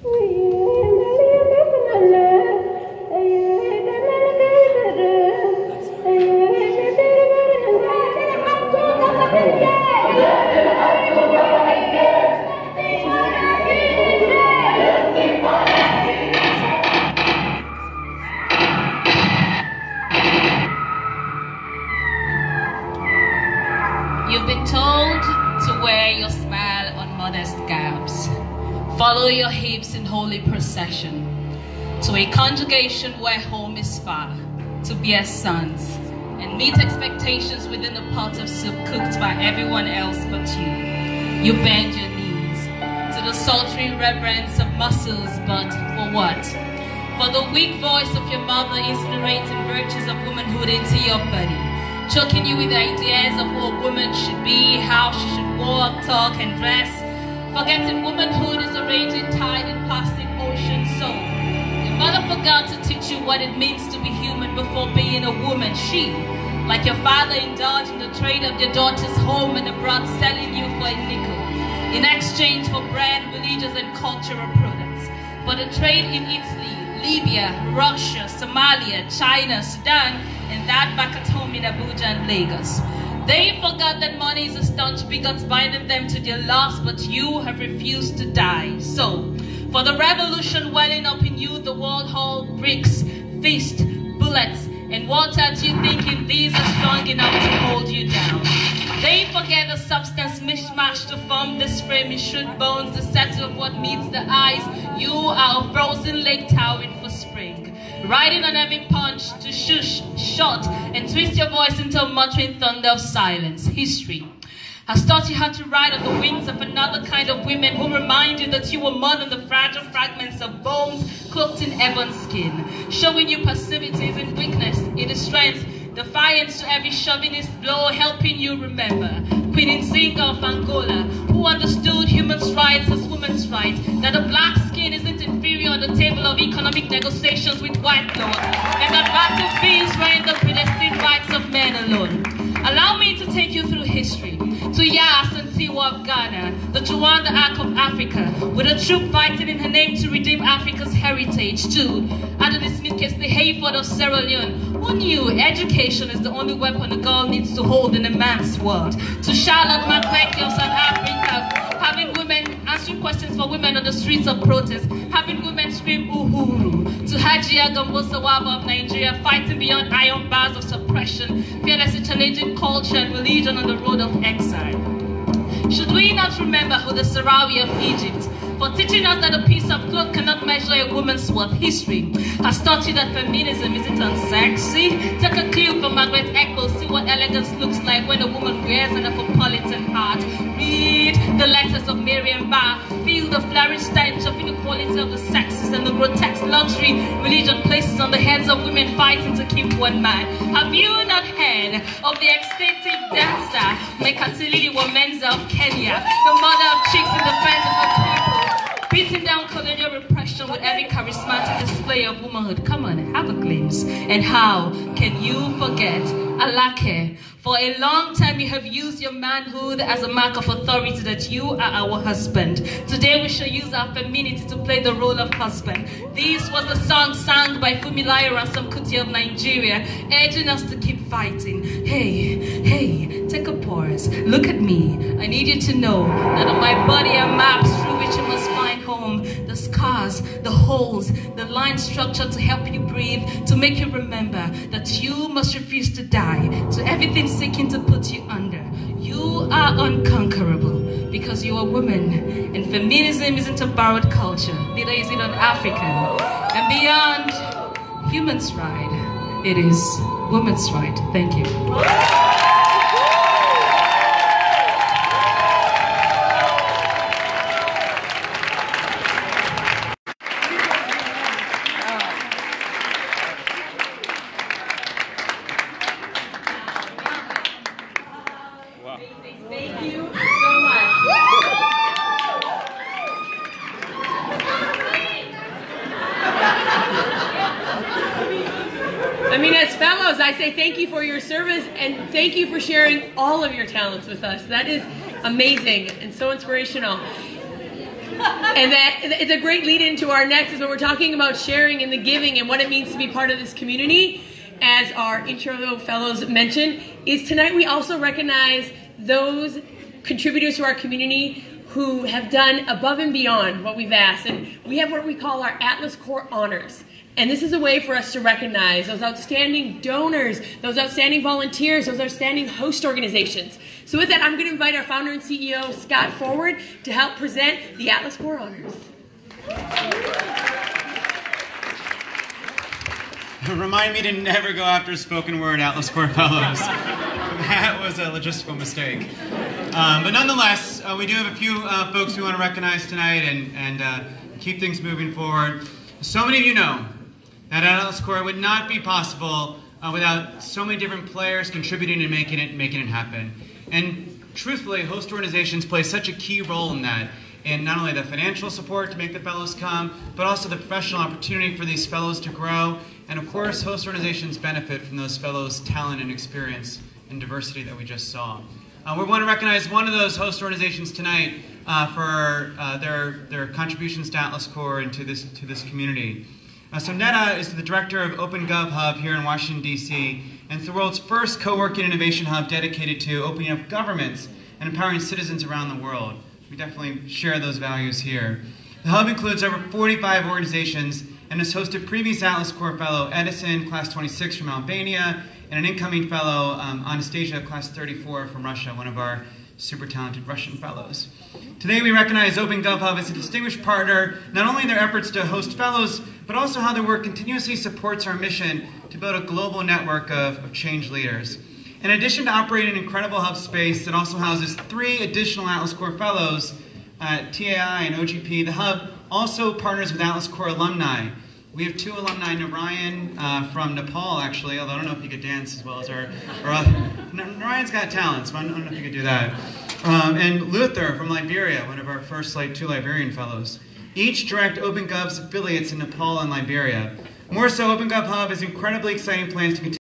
You've been told to wear your smile on modest garbs, follow your hips in holy procession, to a conjugation where home is far, to bear sons, and meet expectations within a pot of soup cooked by everyone else but you. You bend your knees to the sultry reverence of muscles, but for what? For the weak voice of your mother inspirating virtues of womanhood into your body, choking you with ideas of what a woman should be, how she should walk, talk, and dress. Forgetting womanhood is a raging tide in plastic ocean soul. Your mother forgot to teach you what it means to be human before being a woman. She, like your father, indulged in the trade of your daughter's home and abroad, selling you for a nickel in exchange for bread, religious, and cultural products. For the trade in Italy, Libya, Russia, Somalia, China, Sudan, and that back at home in Abuja and Lagos. They forgot that money is a staunch bigot binding them to their loss, but you have refused to die. So, for the revolution welling up in you, the world haul bricks, fist, bullets, and water at you, thinking these are strong enough to hold you down. They forget the substance mishmash to form this frame in shoot bones, the settle of what meets the eyes. You are a frozen lake towering for spring, riding on every punch to shush, shot, and twist your voice into a muttering thunder of silence. History has taught you how to ride on the wings of another kind of women who remind you that you were more than the fragile fragments of bones cloaked in ebon skin, showing you passivities in weakness, in strength, defiance to every chauvinist blow, helping you remember Queen Nzinga of Angola, who understood human rights as women's rights, that a black skin isn't inferior on the table of economic negotiations with white lords, and that battlefields were in the predestined rights of men alone. Allow me to take you through history, to Yas and Tiwa of Ghana, the Juan the Ark of Africa, with a troop fighting in her name to redeem Africa's heritage, to Adonis Midkes the Hayford of Sierra Leone, who knew education is the only weapon a girl needs to hold in a man's world, to Charlotte McClellan of South Africa, having women answering questions for women on the streets of protest, having women scream uhuru, to Hajia Gambosa Waba of Nigeria, fighting beyond iron bars of suppression, fearlessly challenging culture and religion on the road of exile. Should we not remember who the Sarawi of Egypt, for teaching us that a piece of cloth cannot measure a woman's worth? History has taught you that feminism isn't unsexy. Take a clue from Margaret Echo, see what elegance looks like when a woman wears an Afropolitan heart. Read the letters of Miriam Barr, feel the flourish stench of inequality of the sexes and the grotesque luxury religion places on the heads of women fighting to keep one man. Have you not heard of the ecstatic dancer Mekatilili Wamenza of Kenya, the mother of chicks in defense of her people, beating down colonial repression with every charismatic display of womanhood? Come on, have a glimpse. And how can you forget Alake? For a long time you have used your manhood as a mark of authority that you are our husband. Today we shall use our femininity to play the role of husband. This was the song sung by Fumilayo Ransome Kuti of Nigeria, urging us to keep fighting. Hey, hey, take a pause. Look at me. I need you to know that on my body are maps through which you must find home. The scars, the holes, the line structure to help you breathe, to make you remember that you must refuse to die to everything seeking to put you under. You are unconquerable because you are a woman, and feminism isn't a borrowed culture, neither is it an African. And beyond human's right, it is woman's right. Thank you. I mean, as fellows, I say thank you for your service and thank you for sharing all of your talents with us. That is amazing and so inspirational. And that it's a great lead into our next, is when we're talking about sharing and the giving and what it means to be part of this community. As our intro fellows mentioned, is tonight we also recognize those contributors to our community who have done above and beyond what we've asked. And we have what we call our Atlas Corps Honors. And this is a way for us to recognize those outstanding donors, those outstanding volunteers, those outstanding host organizations. So with that, I'm going to invite our founder and CEO, Scott, forward to help present the Atlas Corps Honors. Remind me to never go after spoken word Atlas Corps Fellows. That was a logistical mistake. But nonetheless, we do have a few folks we want to recognize tonight and keep things moving forward. So many of you know that Atlas Corps would not be possible without so many different players contributing and making it happen. And truthfully, host organizations play such a key role in that. And not only the financial support to make the fellows come, but also the professional opportunity for these fellows to grow. And of course, host organizations benefit from those fellows' talent and experience and diversity that we just saw. We want to recognize one of those host organizations tonight for their contributions to Atlas Corps and to this community. So Netta is the director of Open Gov Hub here in Washington, D.C., and it's the world's first co-working innovation hub dedicated to opening up governments and empowering citizens around the world. We definitely share those values here. The hub includes over 45 organizations and has hosted previous Atlas Corps fellow Edison, class 26 from Albania, and an incoming fellow, Anastasia, class 34 from Russia, one of our super talented Russian fellows. Today we recognize Open Gov Hub as a distinguished partner, not only in their efforts to host fellows, but also how their work continuously supports our mission to build a global network of change leaders. In addition to operating an incredible hub space that also houses 3 additional Atlas Corps fellows at TAI and OGP, the hub also partners with Atlas Corps alumni. We have 2 alumni, Narayan from Nepal, actually, although I don't know if he could dance as well as our Narayan's got talent, so I don't know if he could do that. And Luther from Liberia, one of our first 2 Liberian fellows. Each direct Open Gov's affiliates in Nepal and Liberia. More so, Open Gov Hub has incredibly exciting plans to continue